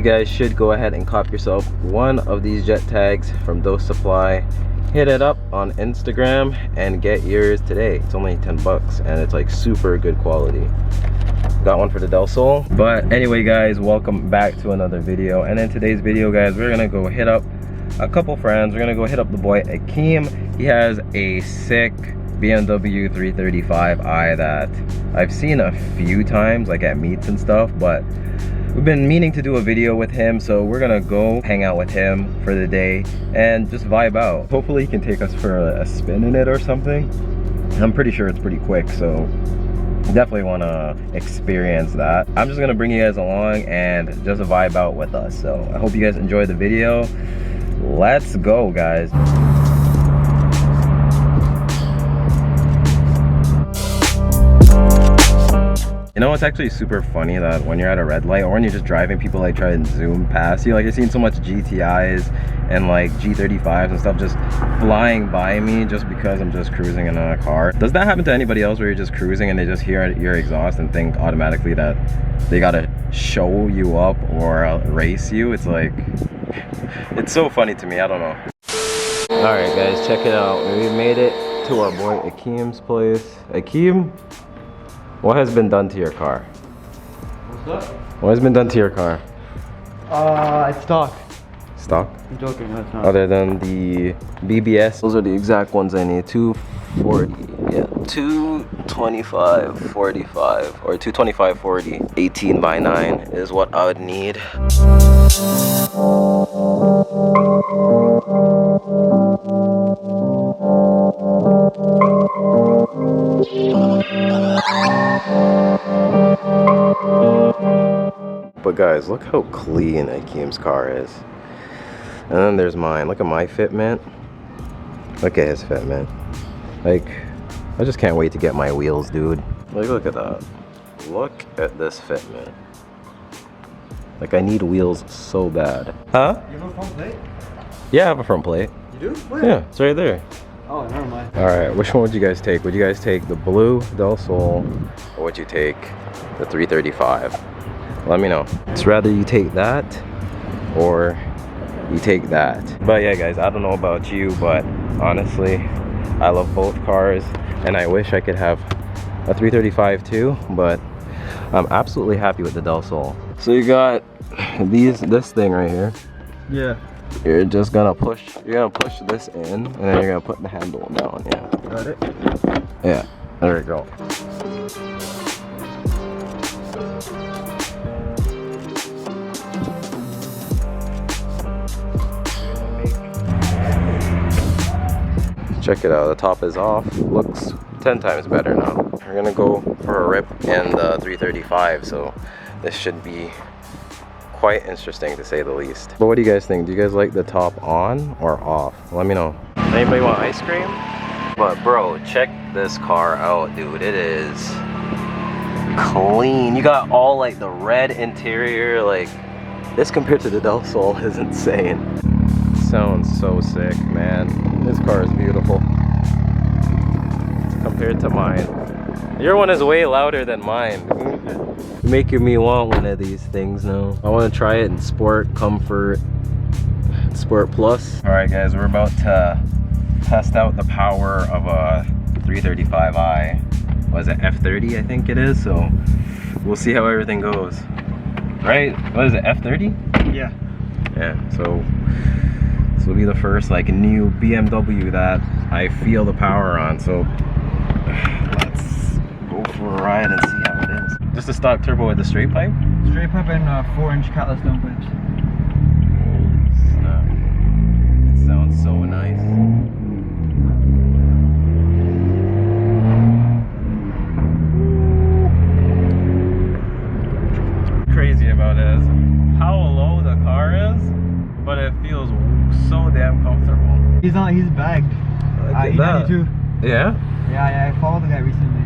you guys should go ahead and cop yourself one of these jet tags from Dose.supply. Hit it up on Instagram and get yours today. It's only 10 bucks and it's like super good quality. Got one for the Delsol. But anyway guys, welcome back to another video. And in today's video guys, we're gonna go hit up a couple friends. We're gonna go hit up the boy Aikem. He has a sick BMW 335i that I've seen a few times like at meets and stuff, but we've been meaning to do a video with him, so we're gonna go hang out with him for the day and just vibe out. Hopefully he can take us for a spin in it or something. I'm pretty sure it's pretty quick, so definitely want to experience that. I'm just gonna bring you guys along and just vibe out with us. So I hope you guys enjoy the video. Let's go guys. You know, it's actually super funny that when you're at a red light or when you're just driving, people like try and zoom past you. Like you're seeing so much GTIs and like G35s and stuff just flying by me just because I'm just cruising in a car. Does that happen to anybody else where you're just cruising and they just hear your exhaust and think automatically that they gotta show you up or race you? It's like, it's so funny to me, I don't know. All right guys, check it out. We made it to our boy Aikem's place. Aikem, what has been done to your car? What's that? What has been done to your car? It's stock. Stock? I'm joking, that's not. Other than the BBS, those are the exact ones I need. 240, yeah, 225, 45, or 225, 40. 18 by 9 is what I would need. But guys, look how clean Aikem's car is. And then there's mine. Look at my fitment. Look at his fitment. Like, I just can't wait to get my wheels, dude. Like, look at that. Look at this fitment. Like, I need wheels so bad. Huh? You have a front plate? Yeah, I have a front plate. You do? Where? Yeah, it's right there. Oh, never mind. Alright, which one would you guys take? Would you guys take the blue Delsol or would you take the 335? Let me know. It's rather you take that or you take that. But yeah guys, I don't know about you, but honestly I love both cars and I wish I could have a 335 too, but I'm absolutely happy with the Delsol. So you got this thing right here. Yeah. You're just gonna push, this in and then you're gonna put the handle down. Yeah. Got it? Yeah, there we go. Check it out, the top is off, looks 10 times better now. We're gonna go for a rip in the 335, so this should be quite interesting to say the least. But what do you guys think? Do you guys like the top on or off? Let me know. Anybody want ice cream? But bro, check this car out, dude. It is clean. You got all like the red interior. Like this compared to the Delsol is insane. Sounds so sick, man. This car is beautiful compared to mine. Your one is way louder than mine. Making me want one of these things now. I want to try it in Sport, Comfort, Sport Plus. All right guys, we're about to test out the power of a 335i. What is it, F30 I think it is, so we'll see how everything goes. Right, what is it, F30? Yeah. Yeah, so this will be the first like new BMW that I feel the power on, so let's go for a ride and see how it is. Just a stock turbo with a straight pipe? Straight pipe and 4-inch catless downpipes. Holy snap. It sounds so nice. Crazy about it is how low the car is, but it feels so damn comfortable. He's bagged. Look at that. E92. Yeah? Yeah, I followed the guy recently.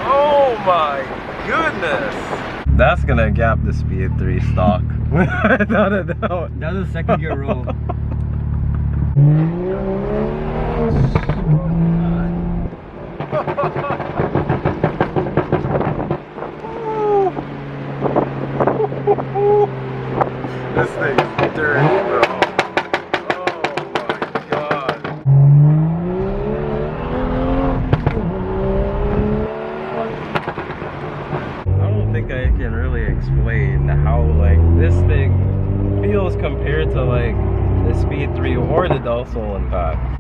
Oh my goodness! That's gonna gap the Speed 3 stock. Without a doubt. That was a second gear roll. This thing is dirty, bro. I can really explain how like this thing feels compared to like the Speed 3 or the Delsol, in fact.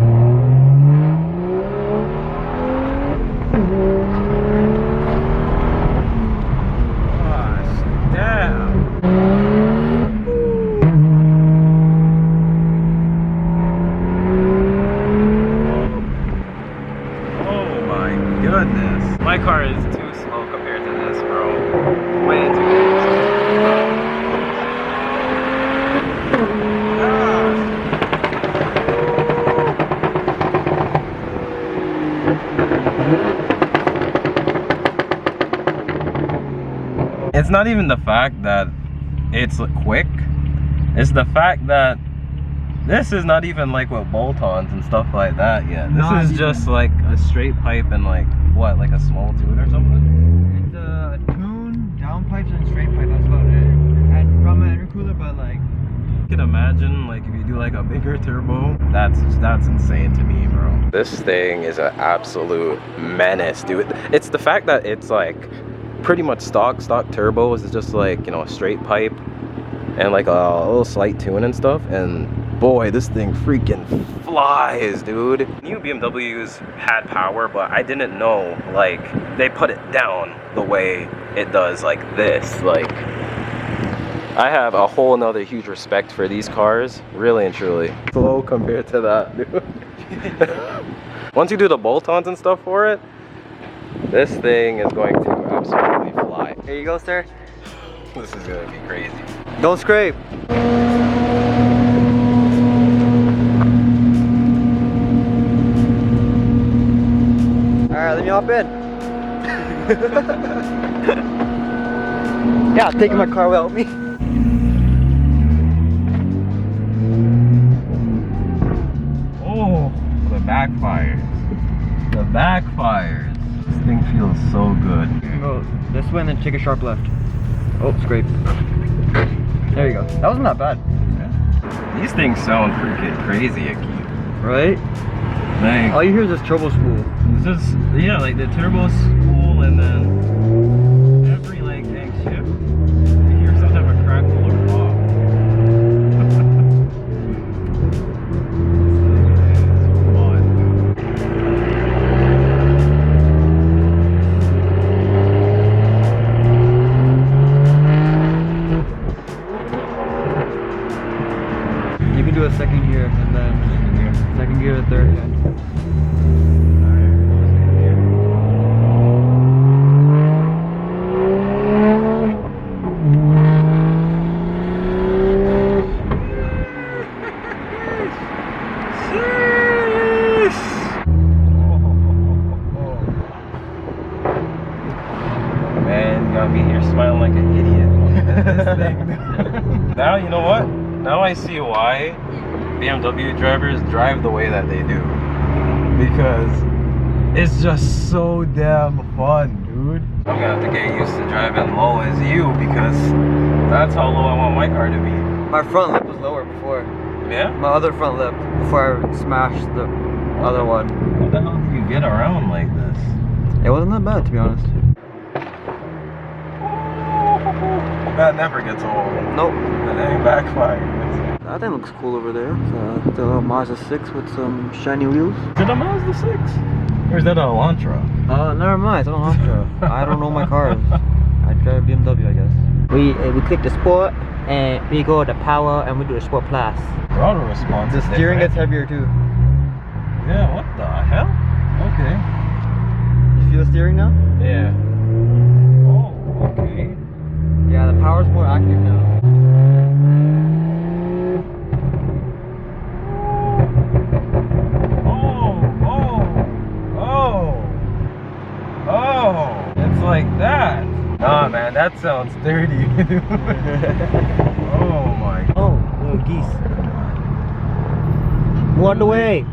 Gosh damn. Oh my goodness. My car is too slow compared to this, bro. Way too slow. It's not even the fact that it's quick, it's the fact that this is not even like with bolt-ons and stuff like that yet. This is just like a straight pipe and like what, like a small tune or something? It's a tune, down pipes, and straight pipe, that's about it. And from an intercooler, but like, you can imagine like if you do like a bigger turbo, that's insane to me, bro. This thing is an absolute menace, dude. It's the fact that it's like pretty much stock turbos. It's just like, you know, a straight pipe and like a little slight tune and stuff, and boy, this thing freaking flies, dude. New BMWs had power, but I didn't know like they put it down the way it does, like this. Like, I have a whole nother huge respect for these cars, really and truly. Slow compared to that, dude. Once you do the bolt-ons and stuff for it, this thing is going to absolutely fly. here you go, sir. This is gonna be crazy. Don't scrape. Alright, let me hop in. Yeah, taking my car without me. Oh, the backfires. The backfires. This thing feels so good. You can go this way and then take a sharp left. Oh, scrape. There you go. That wasn't that bad. Yeah. These things sound freaking crazy, Aikem. Right? Like, all you hear is this turbo spool. This is, yeah, like the turbo spool, and then every like tank shift, you hear some type of crackle or pop. You can do a second gear and then second gear to third. Yeah. Man, you got me here smiling like an idiot. Now, you know what? Now I see why BMW drivers drive the way that they do. Because it's just so damn fun, dude. I'm gonna have to get used to driving low as you, because that's how low I want my car to be. My front lip was lower before. Yeah? My other front lip before I smashed the other one. How the hell do you get around like this? It wasn't that bad, to be honest. That never gets old. Nope. That ain't backfire. That thing looks cool over there. It's a little Mazda 6 with some shiny wheels. Is it a Mazda 6? Or is that a Elantra? Never mind. I don't have to. I don't know my cars. I drive a BMW, I guess. We click the sport and we go to power and we do the sport plus. Throttle response. The steering gets heavier too. Yeah, what the hell? Okay. You feel the steering now? Yeah. Oh, okay. Yeah, the power's more active now. Oh, it's like that. Nah, man, that sounds dirty. Oh my. Oh, little geese. One away.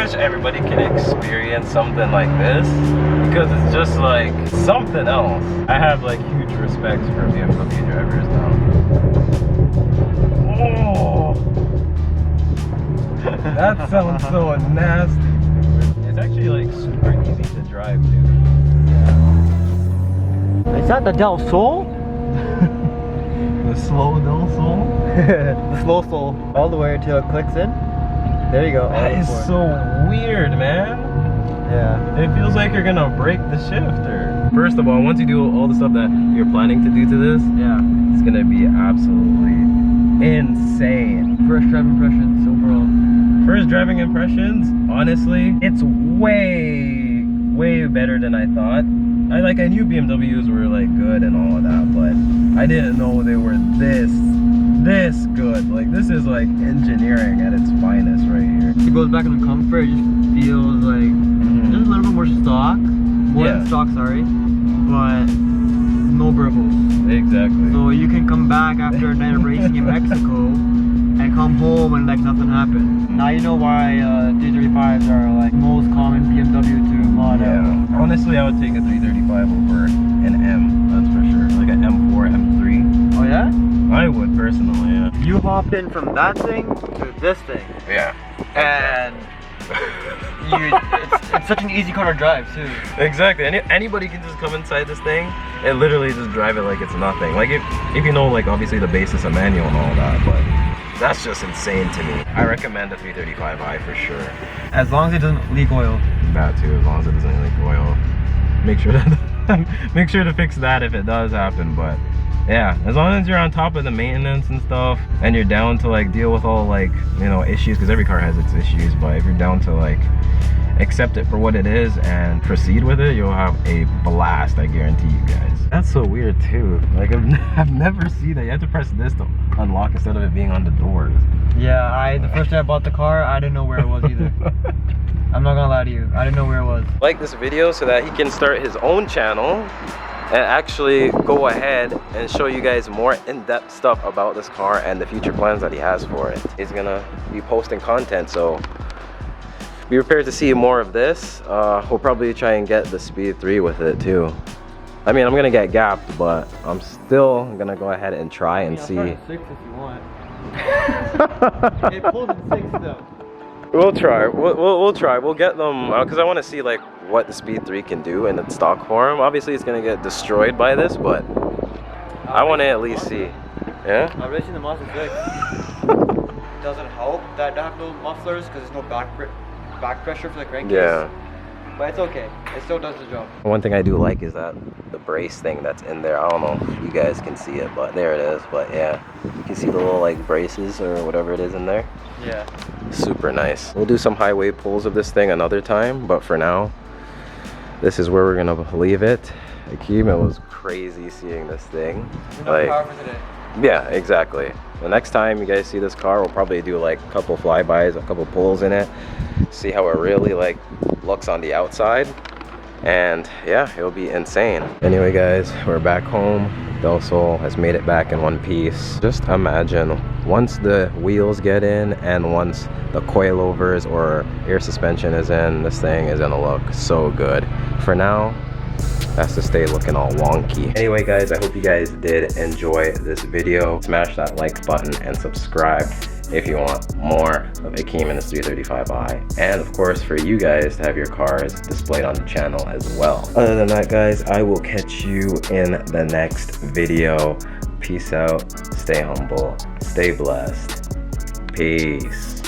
wish everybody could experience something like this, because it's just like something else. I have like huge respect for BMW drivers now. Oh, that sounds so nasty. It's actually like super easy to drive too. Is that the Del-Sol? The slow delsolol? The slow sol. All the way until it clicks in. There you go. That is so weird, man. Yeah. It feels like you're gonna break the shifter. First of all, once you do all the stuff that you're planning to do to this, Yeah. it's gonna be absolutely insane. First driving impressions overall. First driving impressions, honestly, it's way better than I thought. I knew BMWs were like good and all of that, but I didn't know they were this good. Like, this is like engineering at its finest right here. It goes back into comfort. It just feels like just a little bit more stock, more than stock, sorry, but no burbles. Exactly. So you can come back after a night of racing in Mexico and come home and like nothing happened. Now you know why 335s are like most common BMW to mod. Yeah. Honestly, I would take a 335 over an M. That's for sure. Like an M4, M3. Oh yeah? I would personally. Yeah. You hopped in from that thing to this thing. Yeah. And it's such an easy car to drive too. Exactly. Anybody can just come inside this thing and literally just drive it like it's nothing. Like if you know, like obviously the basis of manual and all that, but that's just insane to me. I recommend the 335i for sure. As long as it doesn't leak oil. That too, as long as it doesn't leak oil. Make sure to fix that if it does happen. But yeah, as long as you're on top of the maintenance and stuff, and you're down to like deal with all like, you know, issues, because every car has its issues, but if you're down to like accept it for what it is and proceed with it, you'll have a blast, I guarantee you guys. That's so weird too. Like I've never seen that. You have to press this to unlock instead of it being on the doors. Yeah, the first day I bought the car, I didn't know where it was either. I'm not gonna lie to you, I didn't know where it was. Like this video so that he can start his own channel and actually go ahead and show you guys more in-depth stuff about this car and the future plans that he has for it. He's gonna be posting content, so be prepared to see more of this. We'll probably try and get the Speed 3 with it too. I mean, I'm gonna get gapped, but I'm still gonna go ahead and try and see. 6 if you want. It pulls in 6 though. We'll try. We'll try. We'll get them because I want to see like what the Speed 3 can do in its stock form. Obviously, it's gonna get destroyed by this, but I want to at least see. Yeah. I'm racing the Mazda 6. Doesn't help that I have no mufflers because there's no back pressure for the crankcase. Yeah. But it's okay. It still does the job. One thing I do like is that the brace thing that's in there. I don't know if you guys can see it, but there it is. But yeah, you can see the little like braces or whatever it is in there. Yeah. Super nice. We'll do some highway pulls of this thing another time, but for now, this is where we're gonna leave it. Aikem, it was crazy seeing this thing. Enough power for today. Yeah, exactly. The next time you guys see this car, we'll probably do like a couple flybys, a couple pulls in it, see how it really like looks on the outside, and yeah, it'll be insane. Anyway guys, we're back home. Delsol has made it back in one piece. Just imagine once the wheels get in and once the coilovers or air suspension is in, this thing is gonna look so good. For now, has to stay looking all wonky. Anyway guys, I hope you guys did enjoy this video. Smash that like button and subscribe if you want more of Aikem and his 335i, and of course for you guys to have your cars displayed on the channel as well. Other than that guys, I will catch you in the next video. Peace out, stay humble, stay blessed, peace.